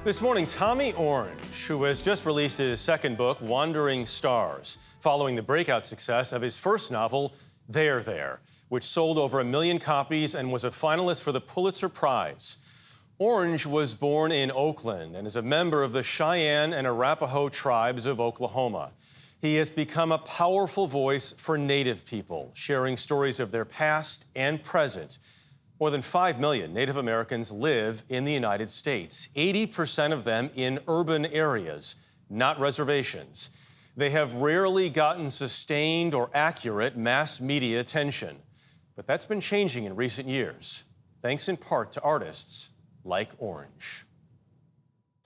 This morning, Tommy Orange, who has just released his second book, Wandering Stars, following the breakout success of his first novel, There, which sold over 1 million copies and was a finalist for the Pulitzer Prize. Orange was born in Oakland and is a member of the Cheyenne and Arapaho tribes of Oklahoma. He has become a powerful voice for Native people, sharing stories of their past and present. More than 5 million Native Americans live in the United States, 80% of them in urban areas, not reservations. They have rarely gotten sustained or accurate mass media attention. But that's been changing in recent years, thanks in part to artists like Orange.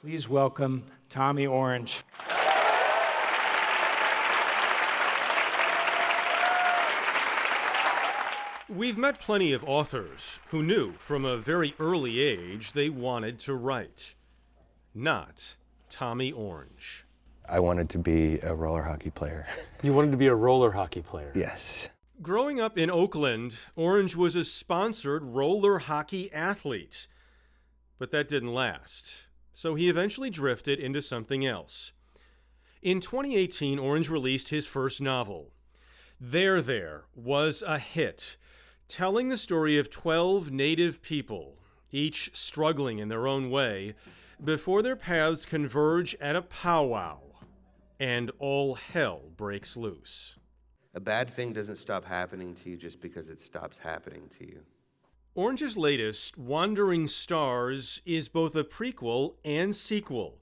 Please welcome Tommy Orange. We've met plenty of authors who knew from a very early age they wanted to write. Not Tommy Orange. I wanted to be a roller hockey player. You wanted to be a roller hockey player? Yes. Growing up in Oakland, Orange was a sponsored roller hockey athlete. But that didn't last, so he eventually drifted into something else. In 2018, Orange released his first novel. There was a hit, telling the story of 12 Native people, each struggling in their own way, before their paths converge at a powwow, and all hell breaks loose. A bad thing doesn't stop happening to you just because it stops happening to you. Orange's latest, Wandering Stars, is both a prequel and sequel,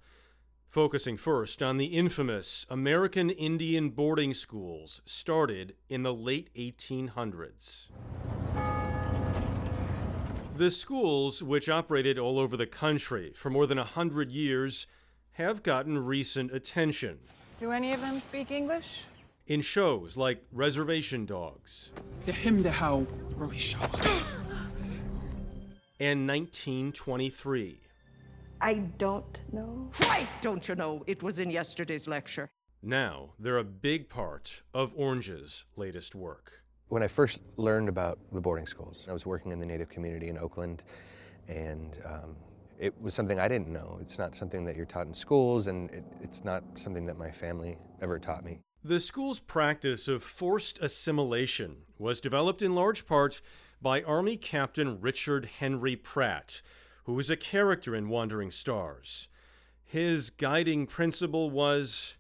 focusing first on the infamous American Indian boarding schools started in the late 1800s. The schools, which operated all over the country for more than 100 years, have gotten recent attention. Do any of them speak English? In shows like Reservation Dogs and 1923. I don't know. Why don't you know? It was in yesterday's lecture. Now, they're a big part of Orange's latest work. When I first learned about the boarding schools, I was working in the Native community in Oakland, and it was something I didn't know. It's not something that you're taught in schools, and it's not something that my family ever taught me. The school's practice of forced assimilation was developed in large part by Army Captain Richard Henry Pratt, who was a character in Wandering Stars. His guiding principle was,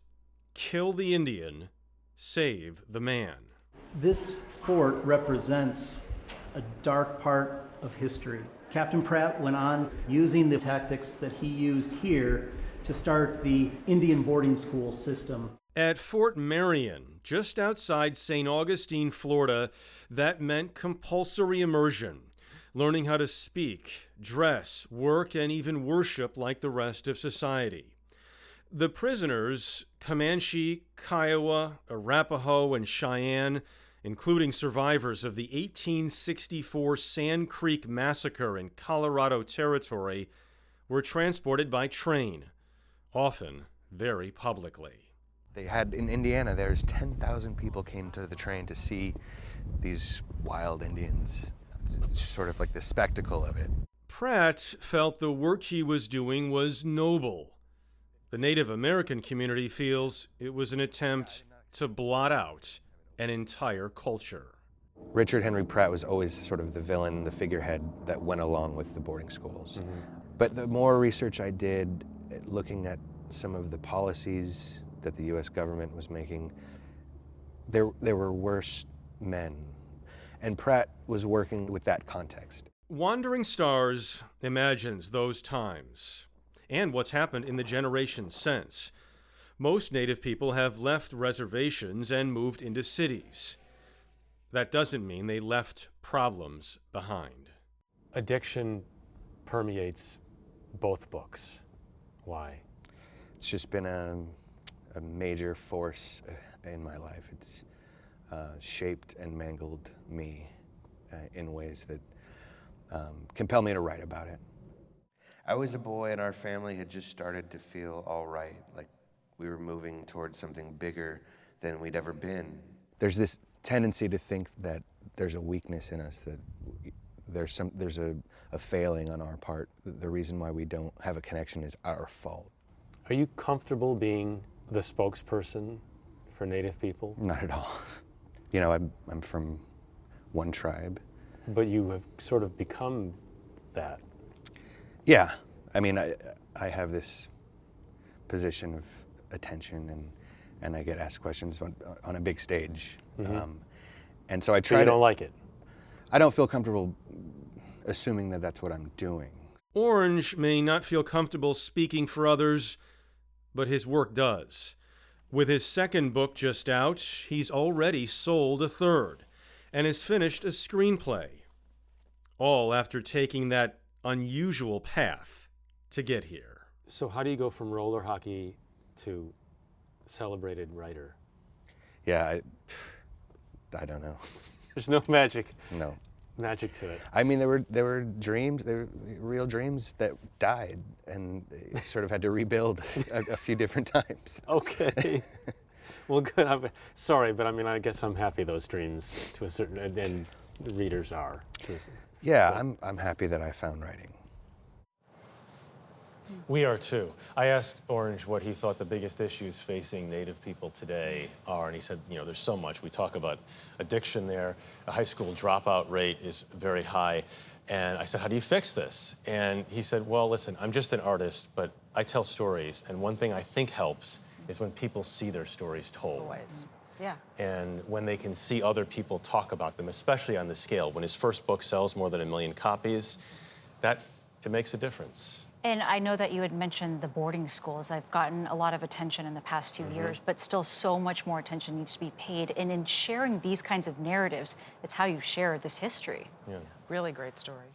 kill the Indian, save the man. This fort represents a dark part of history. Captain Pratt went on using the tactics that he used here to start the Indian boarding school system. At Fort Marion, just outside St. Augustine, Florida, that meant compulsory immersion, learning how to speak, dress, work, and even worship like the rest of society. The prisoners, Comanche, Kiowa, Arapaho, and Cheyenne, including survivors of the 1864 Sand Creek Massacre in Colorado Territory, were transported by train, often very publicly. They had, in Indiana, there's 10,000 people came to the train to see these wild Indians. It's sort of like the spectacle of it. Pratt felt the work he was doing was noble. The Native American community feels it was an attempt to blot out an entire culture. Richard Henry Pratt was always sort of the villain, the figurehead that went along with the boarding schools. But the more research I did, looking at some of the policies that the U.S. government was making, there were worse men. And Pratt was working with that context. Wandering Stars imagines those times and what's happened in the generations since. Most Native people have left reservations and moved into cities. That doesn't mean they left problems behind. Addiction permeates both books. Why? It's just been a major force in my life. It's shaped and mangled me in ways that compel me to write about it. I was a boy and our family had just started to feel all right, like we were moving towards something bigger than we'd ever been. There's this tendency to think that there's a weakness in us, there's a failing on our part. The reason why we don't have a connection is our fault. Are you comfortable being the spokesperson for Native people? Not at all. You know, I'm from one tribe. But you have sort of become that. Yeah, I mean, I have this position of attention, and I get asked questions on a big stage. And so I try But you to... don't like it? I don't feel comfortable assuming that that's what I'm doing. Orange may not feel comfortable speaking for others, but his work does. With his second book just out, he's already sold a third and has finished a screenplay. All after taking that unusual path to get here. So how do you go from roller hockey to celebrated writer? Yeah, I don't know. There's no magic. No. Magic to it. I mean, there were dreams, there were real dreams that died, and they sort of had to rebuild a few different times. Okay. Well, good. I'm sorry, but I mean, I guess I'm happy those dreams to a certain, and the readers are. Yeah, I'm happy that I found writing. We are too. I asked Orange what he thought the biggest issues facing Native people today are, and he said, you know, there's so much. We talk about addiction there. The high school dropout rate is very high. And I said, how do you fix this? And he said, well, listen, I'm just an artist, but I tell stories. And one thing I think helps is when people see their stories told. Always. Yeah. And when they can see other people talk about them, especially on the scale. When his first book sells more than 1 million copies, it makes a difference. And I know that you had mentioned the boarding schools. I've gotten a lot of attention in the past few years, but still so much more attention needs to be paid. And in sharing these kinds of narratives, it's how you share this history. Yeah. Really great story.